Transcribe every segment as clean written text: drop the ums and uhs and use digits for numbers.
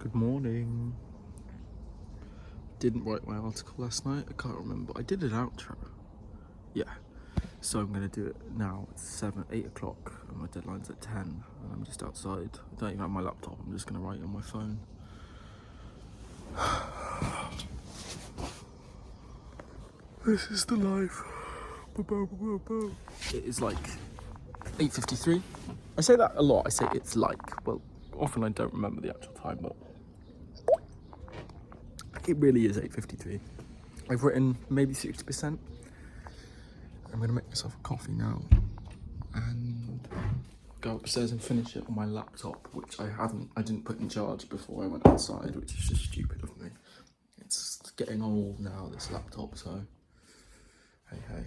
Good morning. Didn't write my article last night. I can't remember. I did an outro. Yeah. So I'm gonna do it now. It's 8 o'clock and my deadline's at 10 and I'm just outside. I don't even have my laptop. I'm just gonna write on my phone. This is the life. It is like 8:53. I say that a lot. I say it's like. Well, often I don't remember the actual time, but it really is 8:53. I've written maybe 60%. I'm gonna make myself a coffee now and go upstairs and finish it on my laptop, which I didn't put in charge before I went outside, which is just stupid of me. It's getting old now, this laptop, so hey.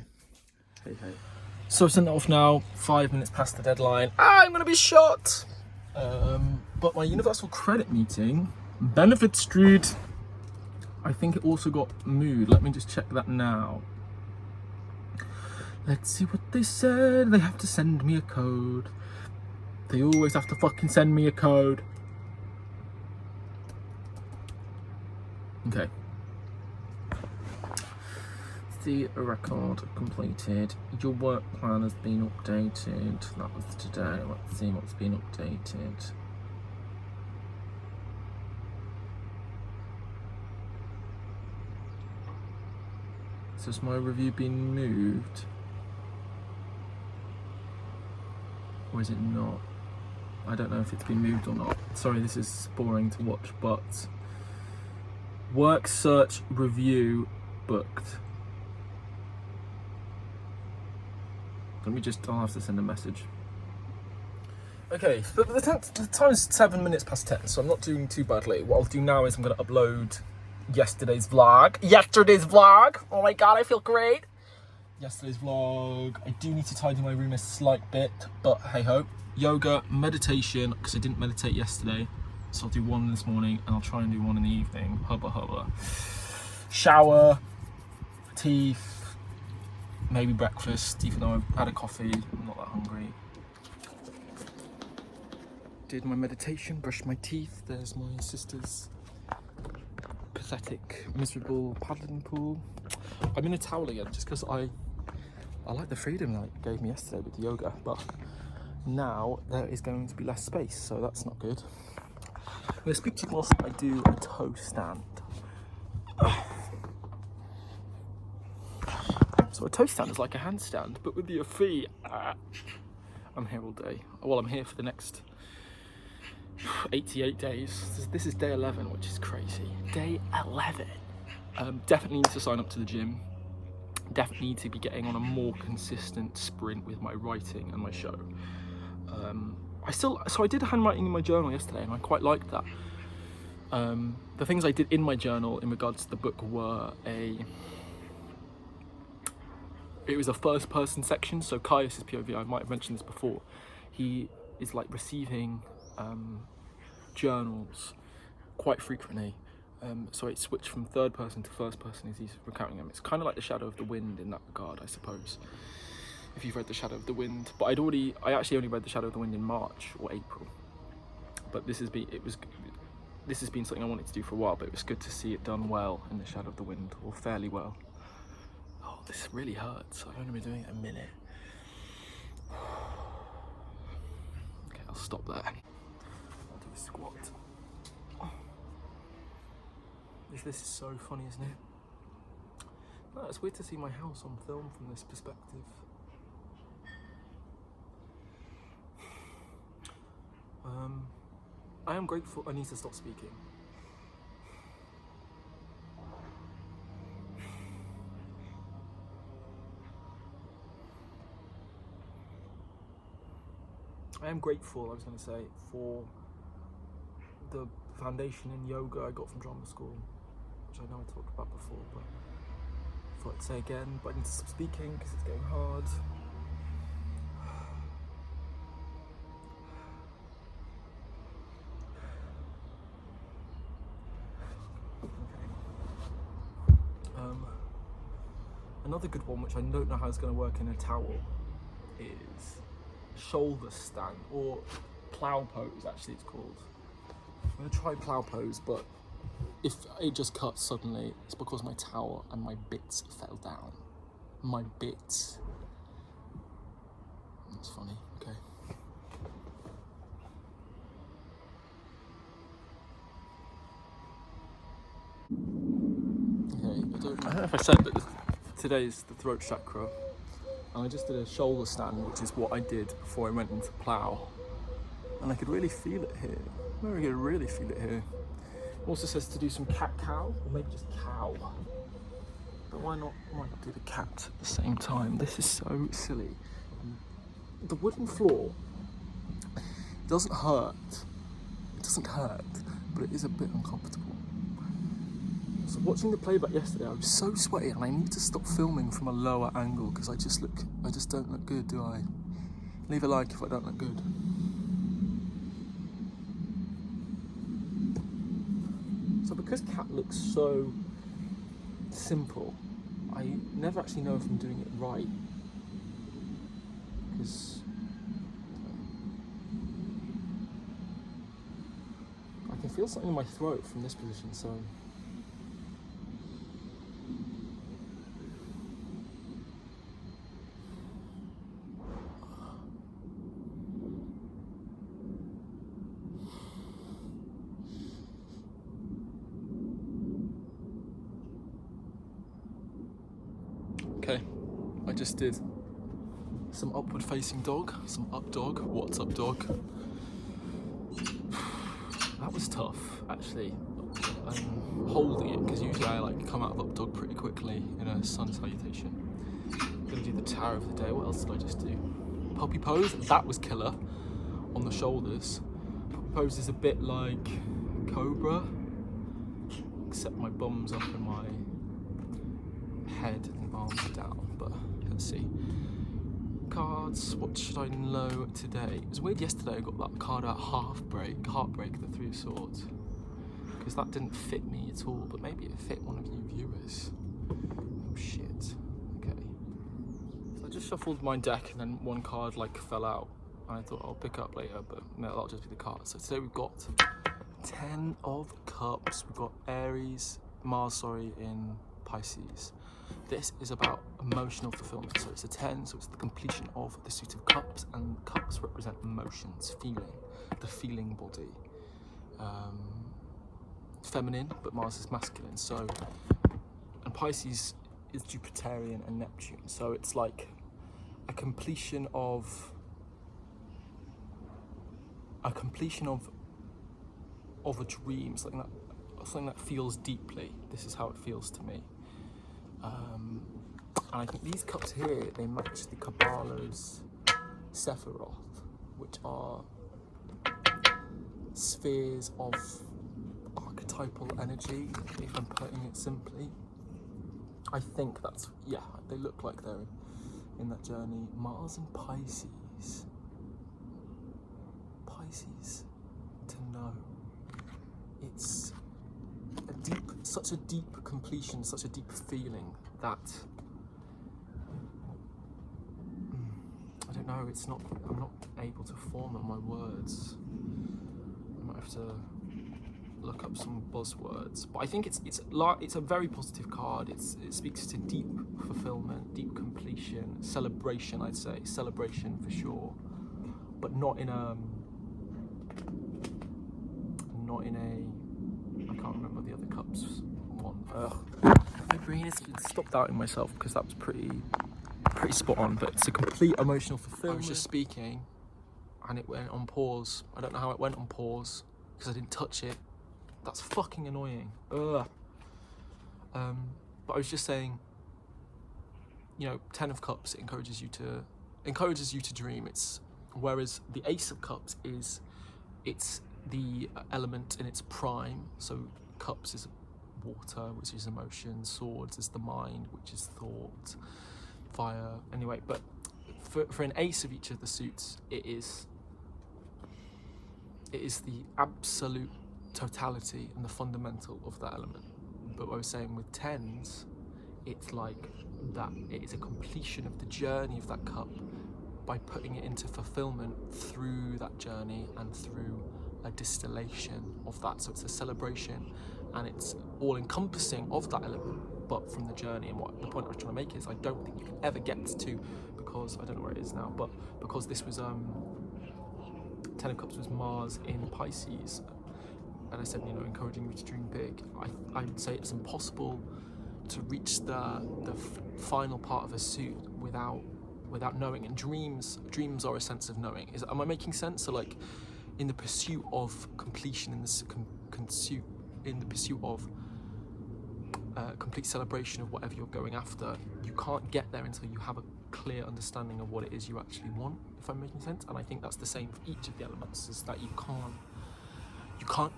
So I sent it off now, 5 minutes past the deadline. I'm gonna be shot! But my Universal Credit meeting, Benefit Street, I think it also got moved. Let me just check that now. Let's see what they said. They have to send me a code. They always have to fucking send me a code. Okay. See a record completed. Your work plan has been updated. That was today. Let's see what's been updated. So has my review been moved? Or is it not? I don't know if it's been moved or not. Sorry, this is boring to watch, but work search review booked. I'll have to send a message. Okay, but the time is 7 minutes past 10, so I'm not doing too badly. What I'll do now is I'm going to upload yesterday's vlog. Oh my god, I feel great. Yesterday's vlog. I do need to tidy my room a slight bit, but hey ho. Yoga, meditation, because I didn't meditate yesterday, so I'll do one this morning and I'll try and do one in the evening. Hubba. Shower, teeth, maybe breakfast, even though I've had a coffee. I'm not that hungry. Did my meditation, brushed my teeth. There's my sister's pathetic, miserable paddling pool. I'm in a towel again just because I like the freedom that it gave me yesterday with the yoga, but now there is going to be less space, so that's not good. I'm going to speak to you whilst I do a toe stand. So a toe stand is like a handstand, but with your feet. I'm here all day. Well, I'm here for the next 88 days. This is day 11, which is crazy. Day 11. Definitely need to sign up to the gym. Definitely need to be getting on a more consistent sprint with my writing and my show. I did handwriting in my journal yesterday, and I quite liked that. The things I did in my journal in regards to the book were it was a first person section, so Caius' POV, I might have mentioned this before, he is like receiving journals quite frequently, so it switched from third person to first person as he's recounting them. It's kind of like The Shadow of the Wind in that regard, I suppose, if you've read The Shadow of the Wind. But I actually only read The Shadow of the Wind in March or April, but this has been something I wanted to do for a while, but it was good to see it done well in The Shadow of the Wind, or fairly well. Oh, this really hurts. I've only been doing it a minute. Okay, I'll stop there. I'll do a squat. This is so funny, isn't it? No, it's weird to see my house on film from this perspective. I am grateful. I need to stop speaking. I am grateful, I was going to say, for the foundation in yoga I got from drama school, which I know I talked about before, but I thought I'd say again. But I need to stop speaking because it's getting hard. Another good one, which I don't know how it's going to work in a towel, is shoulder stand, or plow pose actually it's called. I'm gonna try plough pose, but if it just cuts suddenly, it's because my towel and my bits fell down. My bits. That's funny, okay. Okay, I don't know if I said, but today's the throat chakra. And I just did a shoulder stand, which is what I did before I went into plough. And I could really feel it here. I could really feel it here. It also says to do some cat-cow, or maybe just cow. But why not do the cat at the same time? This is so silly. The wooden floor doesn't hurt. It doesn't hurt, but it is a bit uncomfortable. So watching the playback yesterday, I was so sweaty, and I need to stop filming from a lower angle because I just don't look good, do I? Leave a like if I don't look good. So because cat looks so simple, I never actually know if I'm doing it right. Because I can feel something in my throat from this position, so okay, I just did some upward facing dog, some up dog. What's up dog? That was tough, actually. Holding it, because usually I like come out of up dog pretty quickly in a sun salutation. I'm gonna do the tower of the day. What else did I just do? Puppy pose, that was killer on the shoulders. Puppy pose is a bit like cobra, except my bum's up and my head and arms are down, but let's see. Cards, what should I know today? It was weird yesterday I got that card out Heartbreak, the Three of Swords. Because that didn't fit me at all, but maybe it fit one of you viewers. Oh shit, okay. So I just shuffled my deck and then one card like fell out. And I thought I'll pick up later, but no, that'll just be the card. So today we've got 10 of Cups. We've got Mars in Pisces. This is about emotional fulfillment. So it's a 10, so it's the completion of the suit of cups, and cups represent emotions, feeling, the feeling body. Feminine, but Mars is masculine. So, and Pisces is Jupiterian and Neptune. So it's like a completion of a dream, something that feels deeply. This is how it feels to me. And I think these cups here, they match the Kabbalah's Sephiroth, which are spheres of archetypal energy, if I'm putting it simply. I think that's, yeah, they look like they're in that journey. Mars and Pisces. Pisces, to know. It's such a deep completion, such a deep feeling that I don't know. I'm not able to form my words. I might have to look up some buzzwords, but I think it's a very positive card. It speaks to deep fulfillment, deep completion, celebration. I'd say celebration for sure, but not in a. I can't remember the other cups one. My brain has stopped doubting myself because that was pretty spot on. But it's a complete emotional fulfillment. I was just speaking, and it went on pause. I don't know how it went on pause because I didn't touch it. That's fucking annoying. Ugh. But I was just saying, 10 of Cups encourages you to dream. Whereas the Ace of Cups it's the element in its prime. So Cups is water, which is emotion. Swords is the mind, which is thought. Fire. Anyway, but for an ace of each of the suits, it is the absolute totality and the fundamental of that element. But what I was saying with 10s, it's like that it is a completion of the journey of that cup by putting it into fulfillment through that journey and through a distillation of that. So it's a celebration, and it's all encompassing of that element, but from the journey. And what the point I was trying to make is, I don't think you can ever get to, because I don't know where it is now, but because this was Ten of Cups was Mars in Pisces, and I said, you know, encouraging you to dream big. I would say it's impossible to reach the final part of a suit without knowing. And dreams are a sense of knowing. Am I making sense? So like, in the pursuit of completion, in the pursuit of complete celebration of whatever you're going after, you can't get there until you have a clear understanding of what it is you actually want, if I'm making sense. And I think that's the same for each of the elements, is that you can't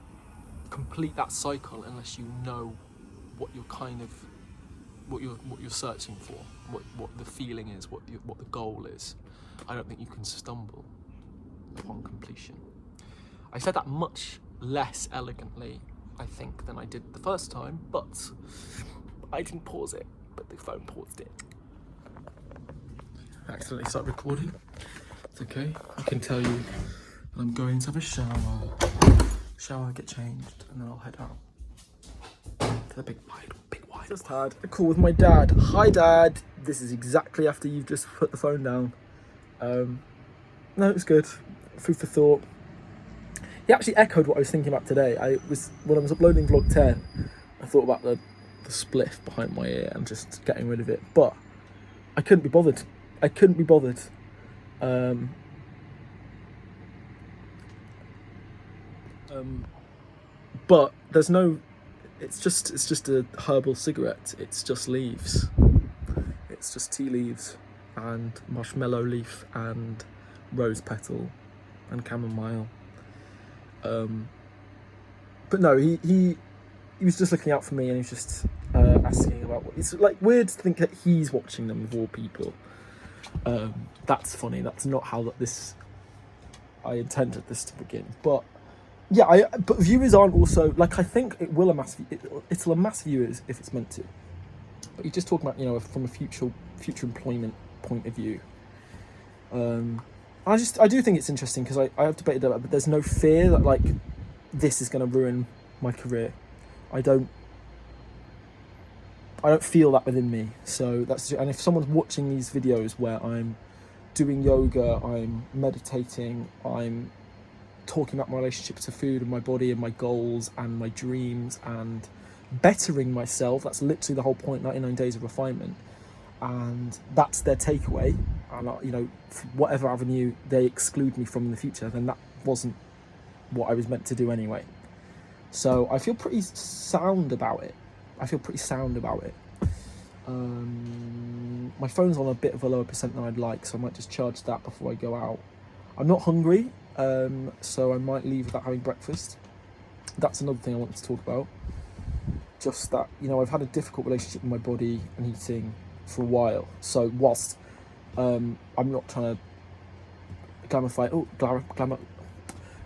complete that cycle unless you know what you're searching for, what the feeling is, what the goal is. I don't think you can stumble upon completion. I said that much less elegantly, I think, than I did the first time, but I didn't pause it, but the phone paused it. I accidentally started recording. It's okay. I can tell you I'm going to have a shower, get changed, and then I'll head out to the big wide. Just had a call with my dad. Hi Dad, this is exactly after you've just put the phone down. No, it was good. Food for thought. He actually echoed what I was thinking about today. When I was uploading vlog 10, I thought about the spliff behind my ear and just getting rid of it, but I couldn't be bothered. But there's no. It's just a herbal cigarette. It's just leaves. It's just tea leaves and marshmallow leaf and rose petal and chamomile. But no, he was just looking out for me, and he was just asking about what. It's like weird to think that he's watching them of all people. That's funny. That's not how I intended this to begin, but. Yeah, but viewers aren't also, like, I think it'll amass viewers if it's meant to. But you're just talking about, you know, from a future employment point of view. I do think it's interesting, because I have debated about it, but there's no fear that, like, this is going to ruin my career. I don't feel that within me. So and if someone's watching these videos where I'm doing yoga, I'm meditating, I'm talking about my relationship to food and my body and my goals and my dreams and bettering myself, that's literally the whole point, 99 days of refinement, and that's their takeaway, and you know, whatever avenue they exclude me from in the future, then that wasn't what I was meant to do anyway. So I feel pretty sound about it. My phone's on a bit of a lower percent than I'd like, so I might just charge that before I go out. I'm not hungry, so I might leave without having breakfast. That's another thing I wanted to talk about. Just that, you know, I've had a difficult relationship with my body and eating for a while. So whilst I'm not trying to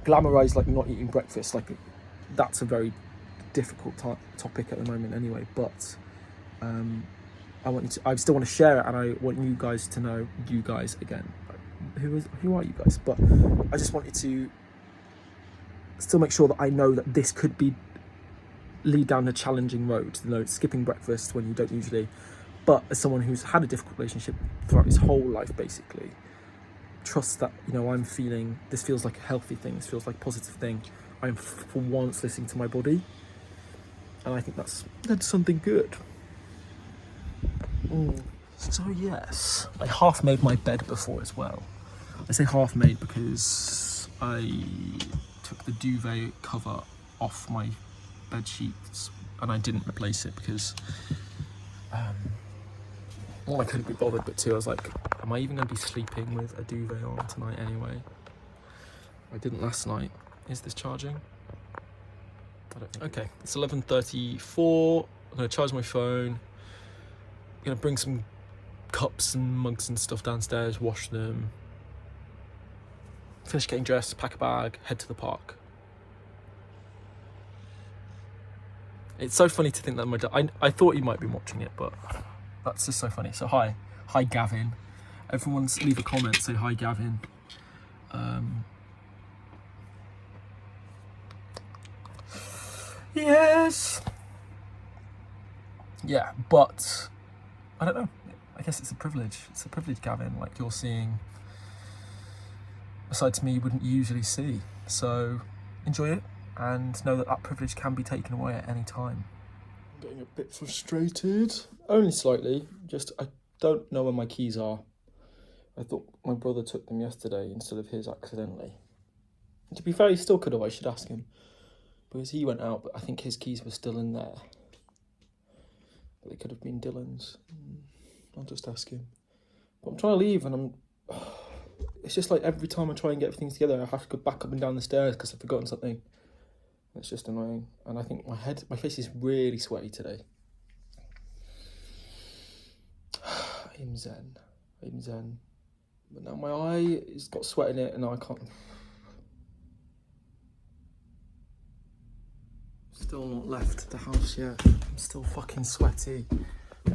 glamorize like not eating breakfast, like that's a very difficult topic at the moment anyway. But I still want to share it, and I want you guys to know, you guys again. Who are you guys? But I just wanted to still make sure that I know that this could lead down a challenging road. You know, skipping breakfast when you don't usually. But as someone who's had a difficult relationship throughout his whole life, basically, trust that, you know, this feels like a healthy thing. This feels like a positive thing. I'm for once listening to my body, and I think that's something good. So yes, I half made my bed before as well. I say half made because I took the duvet cover off my bed sheets and I didn't replace it because one, I couldn't be bothered, but two, I was like, am I even going to be sleeping with a duvet on tonight anyway? I didn't last night. Is this charging? I don't think. Okay, it's 11:34. I'm going to charge my phone. I'm going to bring some cups and mugs and stuff downstairs, wash them, finish getting dressed, pack a bag, head to the park. It's so funny to think that my dad, I thought he might be watching it, but that's just so funny. So hi Gavin. Everyone's leave a comment, say hi Gavin. Yes. Yeah, but I don't know. I guess it's a privilege. It's a privilege, Gavin. Like, you're seeing a side to me you wouldn't usually see. So enjoy it and know that that privilege can be taken away at any time. I'm getting a bit frustrated. Only slightly. Just, I don't know where my keys are. I thought my brother took them yesterday instead of his accidentally. And to be fair, he still could have. I should ask him. Because he went out, but I think his keys were still in there. But they could have been Dylan's. I'll just ask him. But I'm trying to leave and it's just like every time I try and get everything together, I have to go back up and down the stairs because I've forgotten something. It's just annoying. And I think my face is really sweaty today. I'm zen. But now my eye has got sweat in it and now I can't. Still not left the house yet. I'm still fucking sweaty.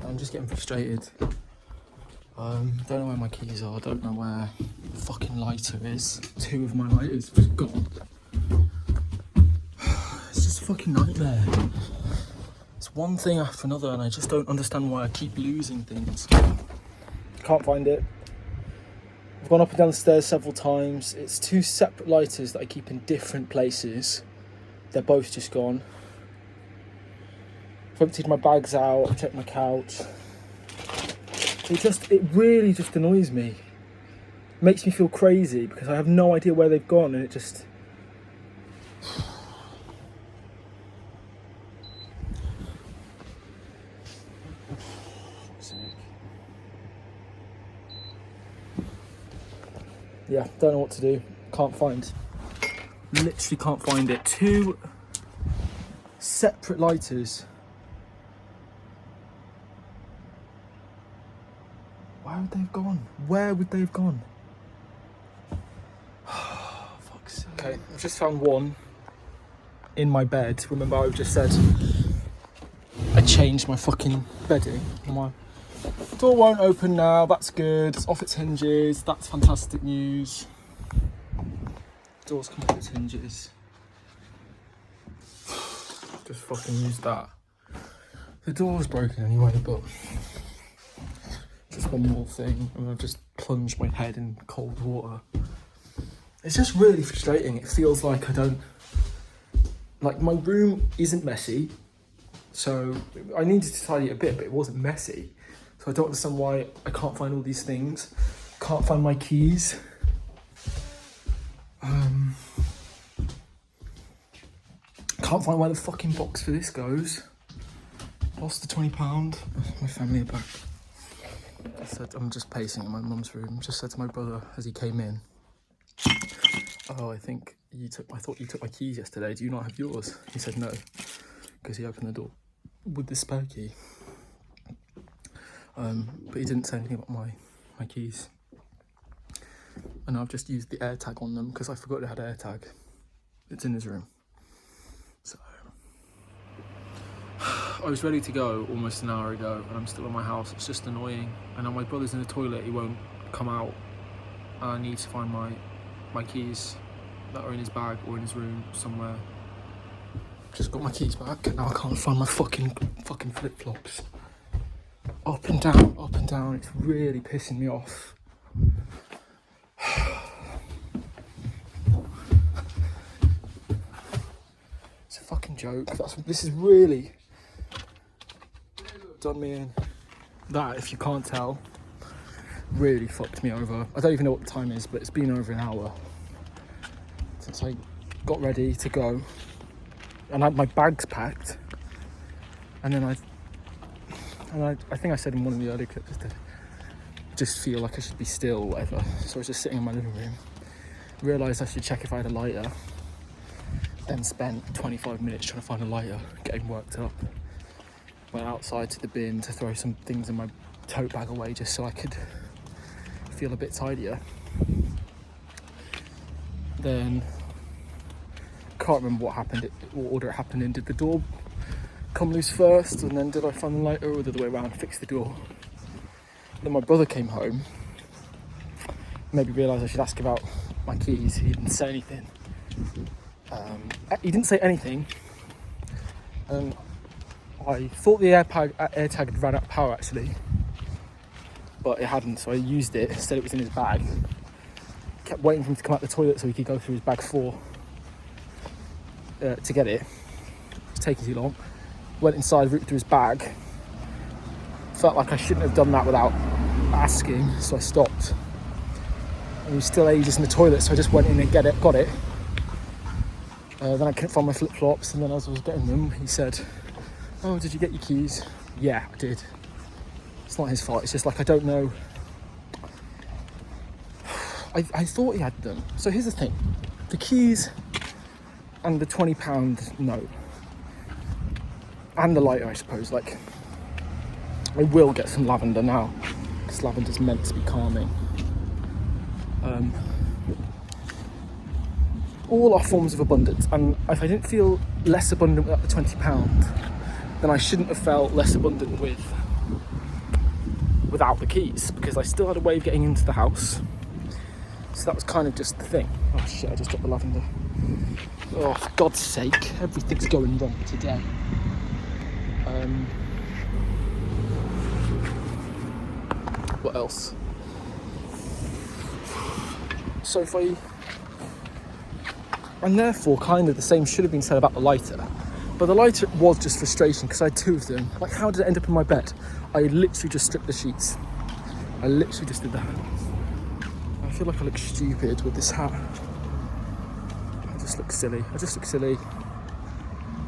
I'm just getting frustrated. Don't know where my keys are. Don't know where the fucking lighter is. 2 of my lighters just gone. It's just a fucking nightmare. It's one thing after another and I just don't understand why I keep losing things. Can't find it. I've gone up and down the stairs several times. It's 2 separate lighters that I keep in different places. They're both just gone. I've emptied my bags out, I've checked my couch. It really just annoys me. It makes me feel crazy because I have no idea where they've gone and it just... Yeah, don't know what to do. Can't find. Literally can't find it. 2 separate lighters. Where would they have gone? Where would they have gone? Fuck's sake. Okay, I've just found one in my bed. Remember I just said I changed my fucking bedding. My door won't open now, that's good. It's off its hinges, that's fantastic news. Door's come off its hinges. Just fucking used that. The door's broken anyway, but just one more thing, and I've just plunged my head in cold water. It's just really frustrating. It feels like my room isn't messy, so I needed to tidy it a bit, but it wasn't messy. So I don't understand why I can't find all these things. Can't find my keys. Can't find where the fucking box for this goes. Lost the £20. My family are back. I said, I'm just pacing in my mum's room. Just said to my brother as he came in, "Oh, I thought you took my keys yesterday. Do you not have yours?" He said no, because he opened the door with the spare key. But he didn't say anything about my keys. And I've just used the AirTag on them because I forgot it had AirTag. It's in his room. So I was ready to go almost an hour ago and I'm still in my house. It's just annoying. And now my brother's in the toilet, he won't come out. And I need to find my keys that are in his bag or in his room somewhere. Just got my keys back and now I can't find my fucking flip-flops. Up and down, it's really pissing me off. It's a fucking joke. This is really done me in. That, if you can't tell, really fucked me over. I don't even know what the time is, but it's been over an hour since I got ready to go. And I had my bags packed. And then I think I said in one of the earlier clips to just feel like I should be still or whatever. So I was just sitting in my living room, realised I should check if I had a lighter, then spent 25 minutes trying to find a lighter, getting worked up. Went outside to the bin to throw some things in my tote bag away just so I could feel a bit tidier. Then, can't remember what happened, what order it happened in. Did the door come loose first, and then did I find the lighter, or the other way around, fix the door? Then my brother came home, maybe realised I should ask about my keys. He didn't say anything. He didn't say anything And I thought the AirTag had run out of power actually, but it hadn't, so I used it, said it was in his bag. Kept waiting for him to come out the toilet so he could go through his bag to get it. It was taking too long. Went inside, ripped through his bag. Felt like I shouldn't have done that without asking, so I stopped. And he was still ages in the toilet, so I just went in and got it. Then I couldn't find my flip-flops, and then as I was getting them, he said, "Oh, did you get your keys?" "Yeah, I did." It's not his fault, it's just like, I don't know. I thought he had them. So here's the thing. The keys and the £20 note. And the lighter, I suppose. Like, I will get some lavender now, because lavender's meant to be calming. All are forms of abundance, and if I didn't feel less abundant without the £20, then I shouldn't have felt less abundant without the keys, because I still had a way of getting into the house. So that was kind of just the thing. Oh shit, I just dropped the lavender. Oh, for God's sake, everything's going wrong today. What else? So and therefore kind of the same should have been said about the lighter. But the lighter was just frustration because I had two of them. Like, how did it end up in my bed? I literally just stripped the sheets. I literally just did that. I feel like I look stupid with this hat. I just look silly.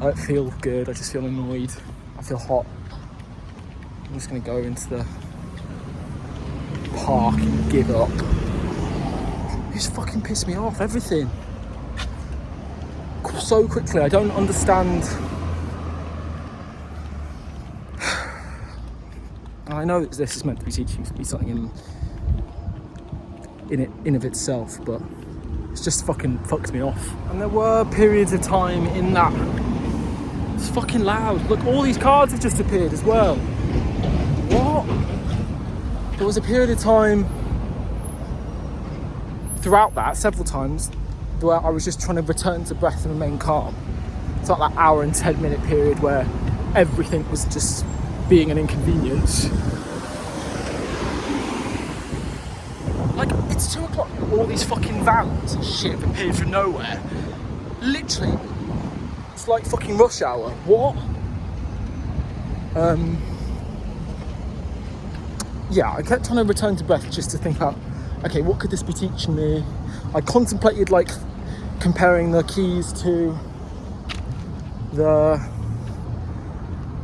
I don't feel good, I just feel annoyed. I feel hot. I'm just gonna go into the park and give up. You just fucking pissed me off, everything. So quickly, I don't understand. And I know that this is meant to be teaching me something in of itself, but it's just fucking fucked me off. And there were periods of time in that it's fucking loud. Look, all these cards have just appeared as well. What? There was a period of time throughout that, several times, where I was just trying to return to breath and remain calm. It's like that hour and 10-minute period where everything was just being an inconvenience. Like, it's 2 o'clock, all these fucking vans and shit have appeared from nowhere. Literally, it's like fucking rush hour. What? Yeah, I kept trying to return to breath just to think about, okay, what could this be teaching me? I contemplated, like, comparing the keys to the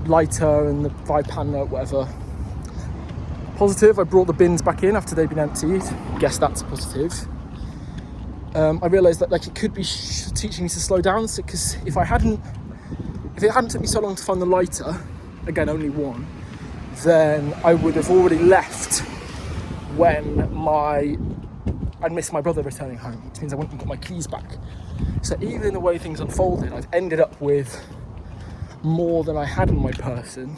lighter and the £5 note, whatever. Positive, I brought the bins back in after they'd been emptied. Guess that's positive. I realised that, like, it could be teaching me to slow down, because if it hadn't took me so long to find the lighter, again, only one, then I would have already left when I'd missed my brother returning home, which means I went and got my keys back. So even in the way things unfolded, I've ended up with more than I had in my person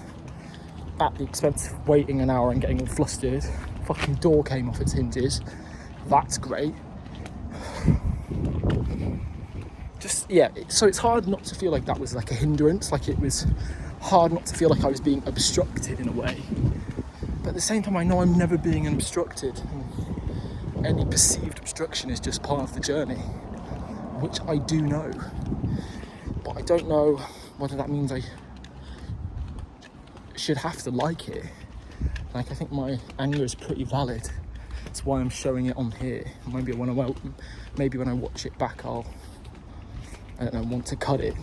at the expense of waiting an hour and getting all flustered. Fucking door came off its hinges. That's great. Just, yeah, so it's hard not to feel like that was like a hindrance, like it was hard not to feel like I was being obstructed in a way. But at the same time, I know I'm never being obstructed. Any perceived obstruction is just part of the journey, which I do know. But I don't know whether that means I should have to like it. Like, I think my anger is pretty valid. That's why I'm showing it on here. Maybe when I watch it back, I don't know, want to cut it.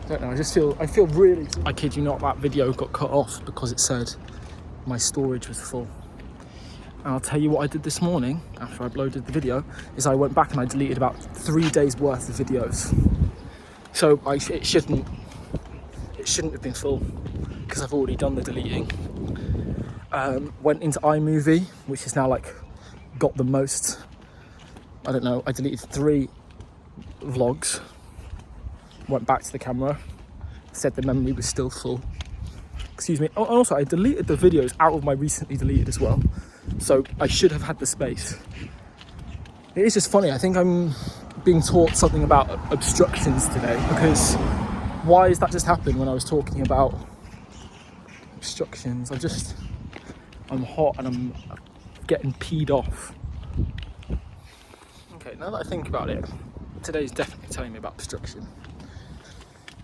I don't know, I feel really, I kid you not, that video got cut off because it said my storage was full. And I'll tell you what I did this morning after I uploaded the video, is I went back and I deleted about 3 days worth of videos. So it shouldn't have been full, because I've already done the deleting. Went into iMovie, which is now like got the most, I don't know, I deleted 3 vlogs, went back to the camera, said the memory was still full. Excuse me. Oh, and also I deleted the videos out of my recently deleted as well. So I should have had the space. It is just funny, I think I'm being taught something about obstructions today, because why is that just happened when I was talking about obstructions? I'm hot and I'm getting peed off. Okay, now that I think about it, today's definitely telling me about obstruction,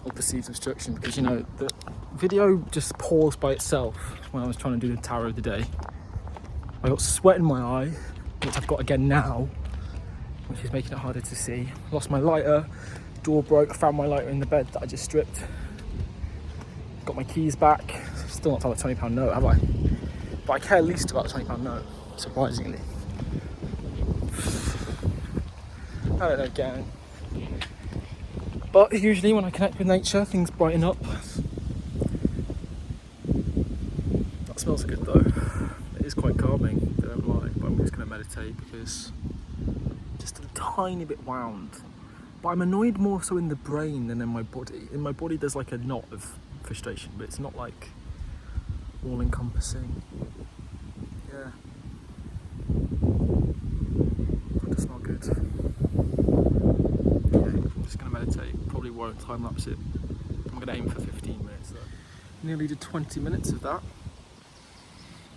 or perceived obstruction, because you know, the video just paused by itself when I was trying to do the tarot of the day. I got sweat in my eye, which I've got again now, which is making it harder to see. Lost my lighter, door broke, found my lighter in the bed that I just stripped. Got my keys back. Still not found a £20 note, have I? But I care least about the £20 note, surprisingly. I don't know, gang. But usually when I connect with nature, things brighten up. That smells good though. It is quite calming, I don't lie, but I'm just going to meditate because just a tiny bit wound. But I'm annoyed more so in the brain than in my body. In my body there's like a knot of frustration, but it's not like all encompassing. Yeah. That does smell good. Okay, I'm just going to meditate. Probably won't time lapse it. I'm going to aim for 15 minutes though. Nearly did 20 minutes of that.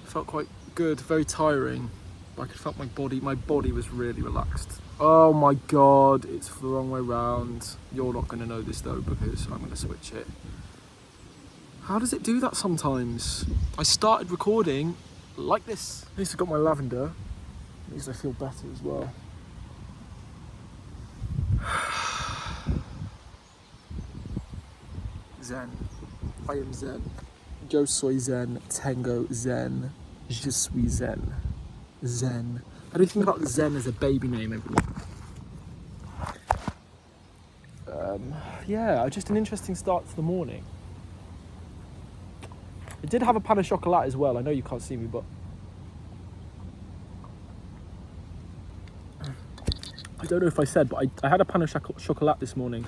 Felt quite good, very tiring. But I could felt my body was really relaxed. Oh my god, it's the wrong way round. You're not going to know this though because I'm going to switch it. How does it do that sometimes? I started recording like this. At least I got my lavender. At least I feel better as well. Zen. I am Zen. Yo soy Zen. Tango Zen. Je suis Zen. Zen. I don't think about Zen as a baby name, everyone. Yeah, just an interesting start to the morning. I did have a pan of chocolate as well. I know you can't see me, but I don't know if I said, but I had a pan of chocolate this morning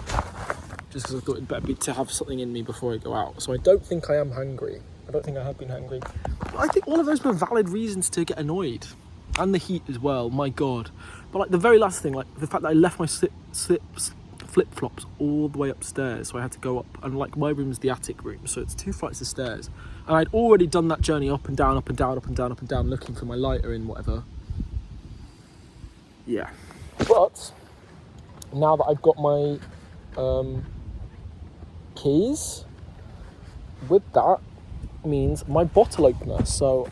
just because I thought it'd better be to have something in me before I go out. So I don't think I am hungry. I don't think I have been hungry. But I think all of those were valid reasons to get annoyed. And the heat as well, my god. But like the very last thing, like the fact that I left my flip-flops all the way upstairs, so I had to go up, and like my room's the attic room, so it's 2 flights of stairs. And I'd already done that journey up and down, up and down, up and down, up and down, looking for my lighter in whatever. Yeah. But now that I've got my keys, with that means my bottle opener. So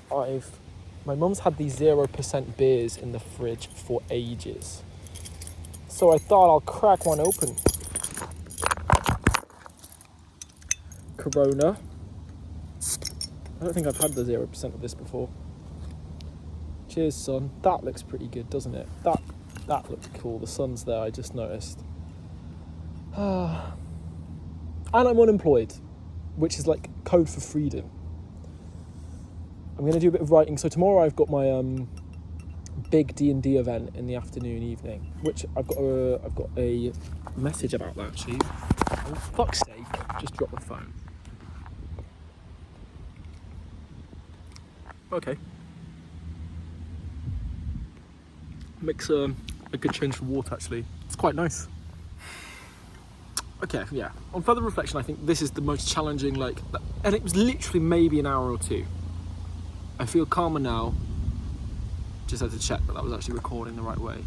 my mum's had these 0% beers in the fridge for ages. So I thought I'll crack one open. Corona. I don't think I've had the 0% of this before. Cheers, son. That looks pretty good, doesn't it? That looks cool. The sun's there, I just noticed. And I'm unemployed, which is like code for freedom. I'm going to do a bit of writing. So tomorrow I've got my big D&D event in the afternoon, evening, which I've got a message about that actually. Oh, fuck's sake, just drop the phone. Okay. Makes a good change from water actually. It's quite nice. Okay, yeah. On further reflection, I think this is the most challenging, and it was literally maybe an hour or two. I feel calmer now. Just had to check that was actually recording the right way.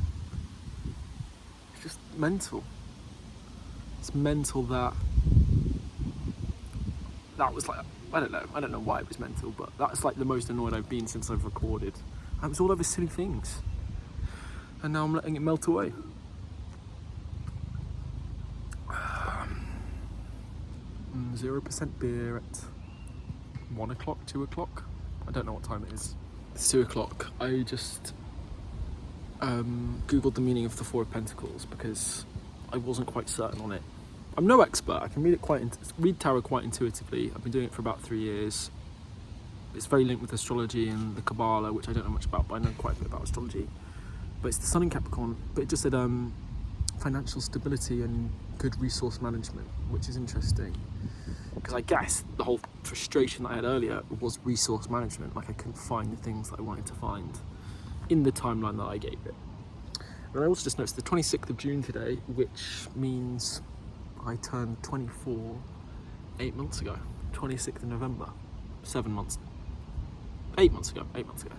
It's just mental. It's mental that was like, I don't know why it was mental, but that's like the most annoyed I've been since I've recorded. And it was all over silly things. And now I'm letting it melt away. 0% beer at 1 o'clock, 2 o'clock. I don't know what time it is. It's 2 o'clock. I just googled the meaning of the Four of Pentacles because I wasn't quite certain on it. I'm no expert. I can read tarot quite intuitively. I've been doing it for about 3 years. It's very linked with astrology and the Kabbalah, which I don't know much about, but I know quite a bit about astrology. But it's the Sun in Capricorn. But it just said financial stability and good resource management, which is interesting. Because I guess the whole frustration that I had earlier was resource management. Like I couldn't find the things that I wanted to find in the timeline that I gave it. And I also just noticed the 26th of June today, which means I turned 24 8 months ago. 26th of November, 7 months, 8 months ago, 8 months ago.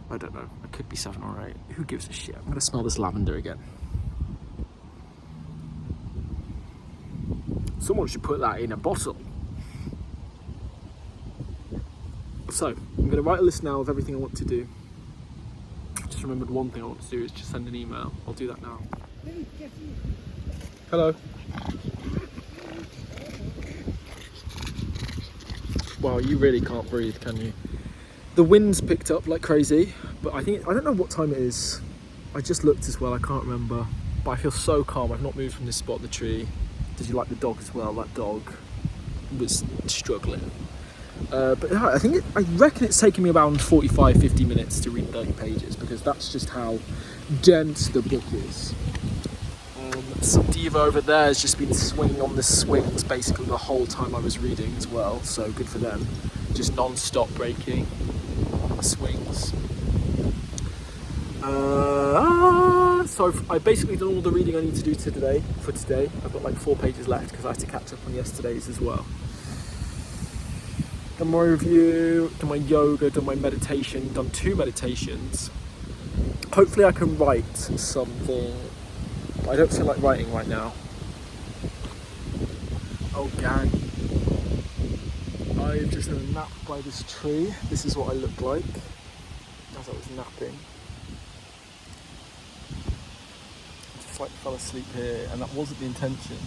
I don't know, it could be 7 or 8. Who gives a shit? I'm gonna smell this lavender again. Someone should put that in a bottle. So, I'm gonna write a list now of everything I want to do. Just remembered one thing I want to do is just send an email. I'll do that now. Hello. Wow, you really can't breathe, can you? The wind's picked up like crazy, but I don't know what time it is. I just looked as well, I can't remember. But I feel so calm, I've not moved from this spot of the tree. Did you like the dog as well? That dog was struggling. But I reckon it's taken me around 45-50 minutes to read 30 pages, because that's just how dense the book is. Some diva over there has just been swinging on the swings basically the whole time I was reading as well, so good for them. Just non-stop breaking on the swings. So I've basically done all the reading I need to do for today. I've got like 4 pages left because I had to catch up on yesterday's as well. Done my review, done my yoga, done my meditation, done 2 meditations. Hopefully I can write something. I don't feel like writing right now. Oh gang, I've just had a nap by this tree. This is what I looked like as I was napping. I just like fell asleep here, and that wasn't the intention.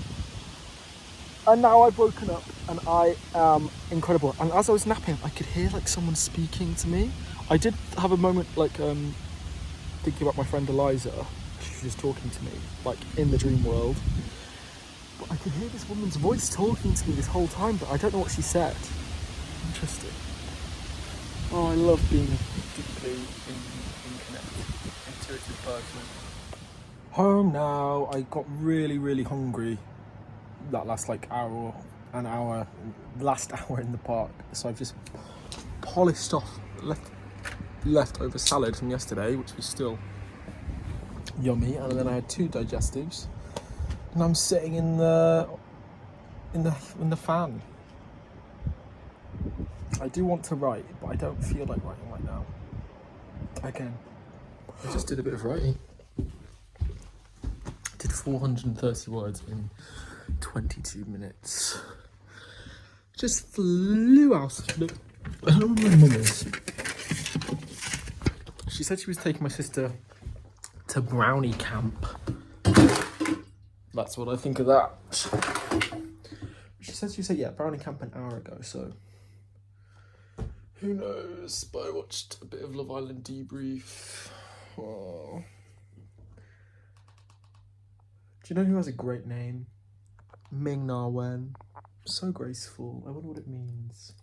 And now I've woken up and I am incredible. And as I was napping, I could hear like someone speaking to me. I did have a moment like thinking about my friend Eliza. She was talking to me, like in the dream world. But I could hear this woman's voice talking to me this whole time, but I don't know what she said. Interesting. Oh, I love being deeply connected, intuitive person. Home now. I got really hungry that last last hour in the park. So I've just polished off leftover salad from yesterday, which was still yummy, and then I had 2 digestives, and I'm sitting in the fan. I do want to write, but I don't feel like writing right now. Again, I just did a bit of writing. Did 430 words in 22 minutes. Just flew out. Look, I don't know where my mum is. She said she was taking my sister to brownie camp. That's what I think of that. She said yeah, brownie camp an hour ago, so who knows? But I watched a bit of Love Island debrief. Oh. Do you know who has a great name? Ming Na Wen. So graceful. I wonder what it means.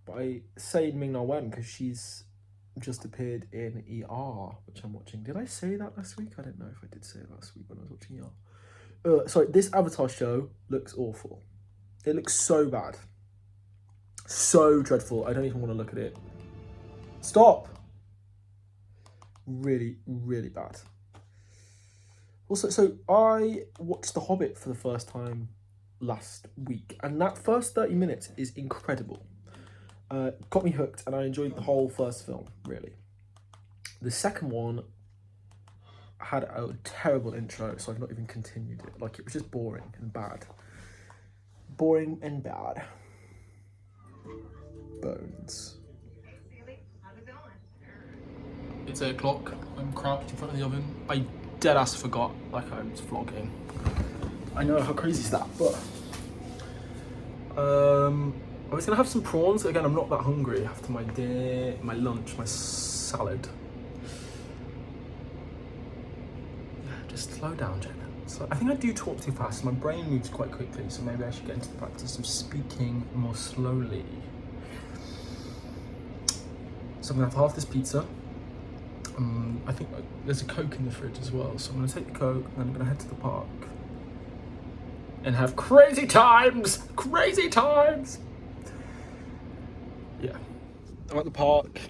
But I say Ming Na Wen because she's just appeared in ER, which I'm watching. Did I say that last week? I don't know if I did say it last week when I was watching ER. Sorry, this Avatar show looks awful. It looks so bad. So dreadful. I don't even want to look at it. Stop! Really bad. Also, so I watched The Hobbit for the first time last week, and that first 30 minutes is incredible. Got me hooked, and I enjoyed the whole first film, really. The second one had a terrible intro, so I've not even continued it. Like, it was just boring and bad. Boring and bad. Bones. It's 8 o'clock. I'm crouched in front of the oven. I deadass forgot, like I was vlogging. I know, how crazy is that? But I was gonna have some prawns. Again, I'm not that hungry after my dinner, my lunch, my salad. Yeah, just slow down, Jenna. So I think I do talk too fast. My brain moves quite quickly, so maybe I should get into the practice of speaking more slowly. So I'm gonna have half this pizza. I think there's a Coke in the fridge as well, so I'm gonna take the Coke and then I'm gonna head to the park and have crazy times! Crazy times! Yeah. I'm at the park.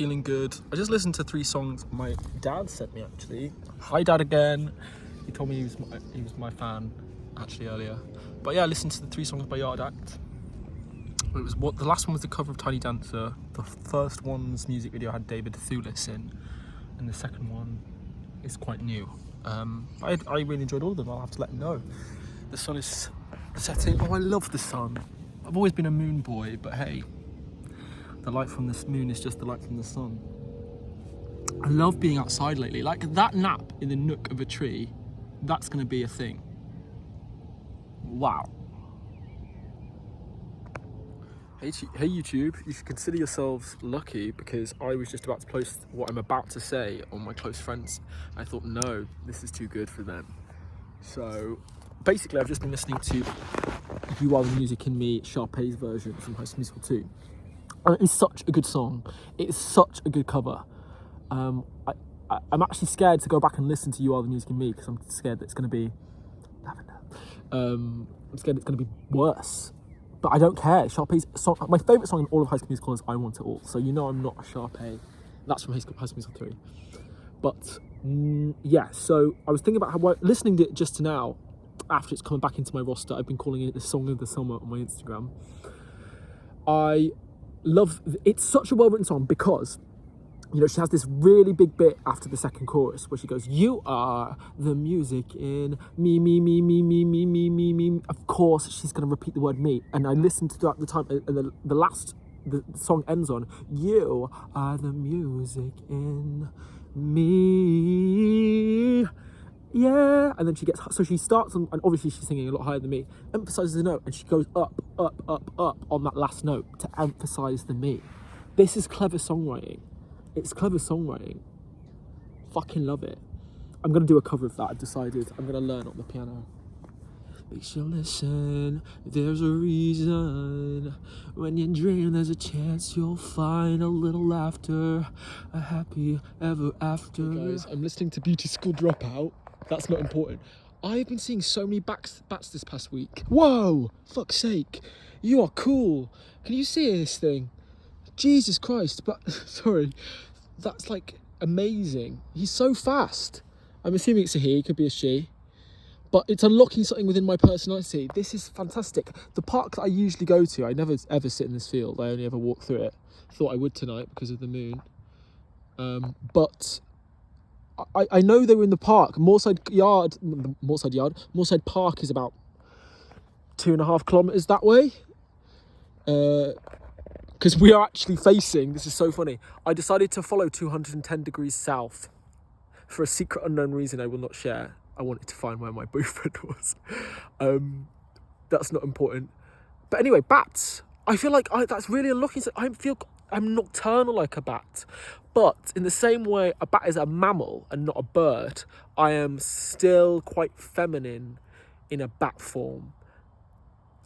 feeling good. I just listened to 3 songs my dad sent me, actually. Hi, Dad, again. He told me he was my fan, actually, earlier. But yeah, I listened to the 3 songs by Yard Act. The last one was the cover of Tiny Dancer. The first one's music video had David Thewlis in, and the second one is quite new. I really enjoyed all of them. I'll have to let you know. The sun is setting. Oh, I love the sun. I've always been a moon boy, but hey, the light from this moon is just the light from the sun. I love being outside lately. Like that nap in the nook of a tree, that's going to be a thing. Wow. Hey YouTube, you should consider yourselves lucky because I was just about to post what I'm about to say on my close friends. I thought, no, this is too good for them. So basically I've just been listening to You Are The Music In Me, Sharpay's version from High School Musical 2. And it's such a good song. It is such a good cover. I'm actually scared to go back and listen to You Are The Music In Me because I'm scared that it's going to be lavender. I'm scared it's going to be worse. But I don't care. Sharpay's song, my favourite song in all of High School Musical is I Want It All. So you know I'm not a Sharpay. That's from High School Musical 3. But yeah, so I was thinking about how listening to it just to now, after it's coming back into my roster. I've been calling it the Song of the Summer on my Instagram. I love, it's such a well-written song because, you know, she has this really big bit after the second chorus where she goes, you are the music in me, me, me, me, me, me, me, me, me. Of course, she's going to repeat the word me. And I listened throughout the time, and the song ends on, you are the music in me. Yeah. And then she gets, so she starts on, and obviously she's singing a lot higher than me, emphasizes the note, and she goes up, up, up, up on that last note to emphasize the me. This is clever songwriting. It's clever songwriting. Fucking love it. I'm going to do a cover of that. I've decided I'm going to learn on the piano. Make sure listen, there's a reason. When you dream, there's a chance you'll find a little laughter, a happy ever after. Hey guys, I'm listening to Beauty School Dropout. That's not important. I've been seeing so many bats this past week. Whoa! Fuck's sake. You are cool. Can you see this thing? Jesus Christ, but sorry, that's like amazing. He's so fast. I'm assuming it's a he, could be a she, but it's unlocking something within my personality. This is fantastic. The park that I usually go to, I never ever sit in this field. I only ever walk through it. Thought I would tonight because of the moon. But I know they were in the park. Moorside Park is about 2.5 kilometers that way. Because we are actually facing, this is so funny, I decided to follow 210 degrees south for a secret unknown reason I will not share. I wanted to find where my boyfriend was. That's not important. But anyway, bats. I feel like that's really unlocking. I'm nocturnal like a bat. But in the same way a bat is a mammal and not a bird, I am still quite feminine in a bat form.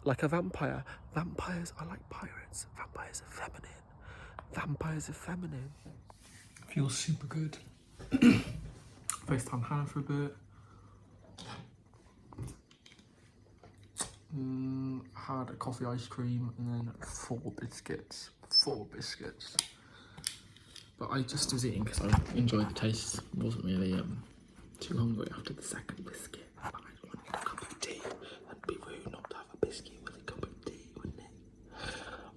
Like a vampire. Vampires are like pirates. Vampires are feminine. Vampires are feminine. Feels super good. FaceTime Hannah for a bit. Had a coffee ice cream and then 4 biscuits. 4 biscuits. But I just was eating because I enjoyed the taste. Wasn't really too hungry after the second biscuit. But I wanted a cup of tea. That'd be rude not to have a biscuit with a cup of tea, wouldn't it?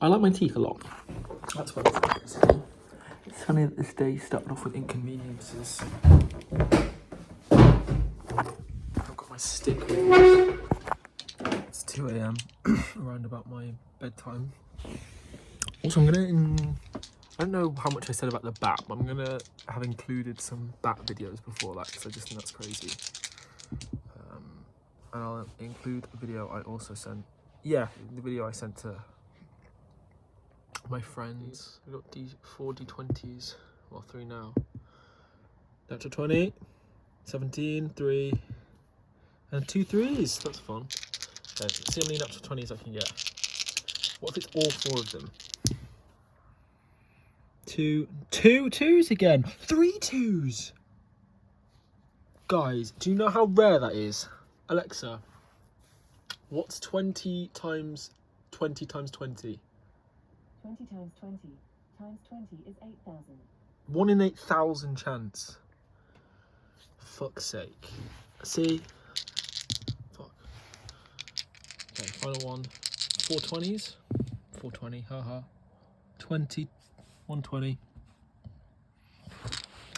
I like my teeth a lot. That's what it's funny. It's funny that this day started off with inconveniences. I've got my stick with me. It's 2 AM, around about my bedtime. Also, I don't know how much I said about the bat, but I'm gonna have included some bat videos before that because I just think that's crazy. And I'll include a video I also sent. Yeah, the video I sent to my friends. I got 4 D20s, well 3 now. Natural 20, 17, 3, and 2 3s. That's fun. Okay, let's see how many natural 20s I can get. What if it's all 4 of them? 2 2s again. 3 2s. Guys, do you know how rare that is? Alexa, what's 20 times 20 times 20? 20 times 20. times 20 is 8,000. 1 in 8,000 chance. Fuck's sake. See? Fuck. Okay, final one. 420s. 420, haha. 20, 120.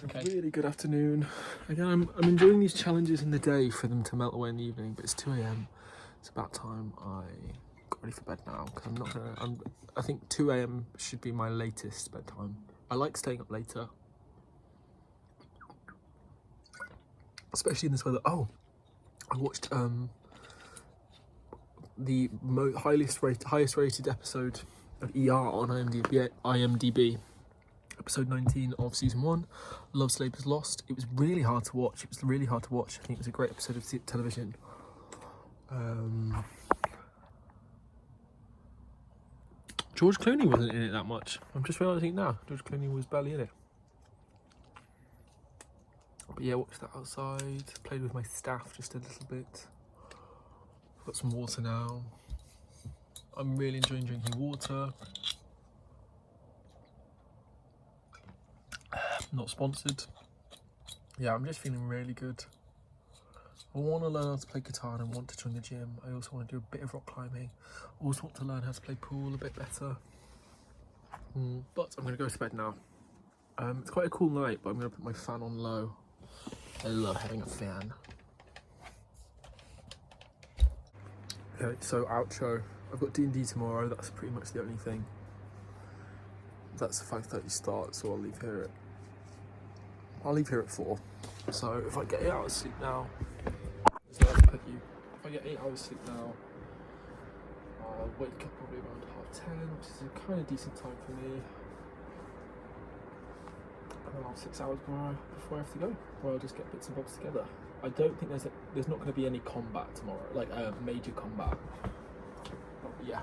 Okay. Really good afternoon. Again, I'm enjoying these challenges in the day for them to melt away in the evening, but it's 2 a.m. It's about time I got ready for bed now, because I'm not gonna, I think 2 a.m. should be my latest bedtime. I like staying up later, especially in this weather. Oh, I watched the highest rated episode of ER on IMDb. Episode 19 of season 1, Love Slavers Lost. It was really hard to watch. I think it was a great episode of television. George Clooney wasn't in it that much. I'm just realising now, George Clooney was barely in it. But yeah, watched that outside, played with my staff just a little bit. Got some water now. I'm really enjoying drinking water. Not sponsored. Yeah, I'm just feeling really good. I want to learn how to play guitar and I want to join the gym. I also want to do a bit of rock climbing. I also want to learn how to play pool a bit better. But I'm going to go to bed now. It's quite a cool night, but I'm going to put my fan on low. I love having a fan. Okay, so outro. I've got D&D tomorrow. That's pretty much the only thing. That's a 5:30 start, so I'll leave here at 4. So if I get 8 hours sleep now, it's nice to put you. If I get 8 hours sleep now, I'll wake up probably around 10:30, which is a kind of decent time for me. And then I'll have 6 hours before I have to go, where I'll just get bits and bobs together. I don't think there's not going to be any combat tomorrow, like major combat. But yeah.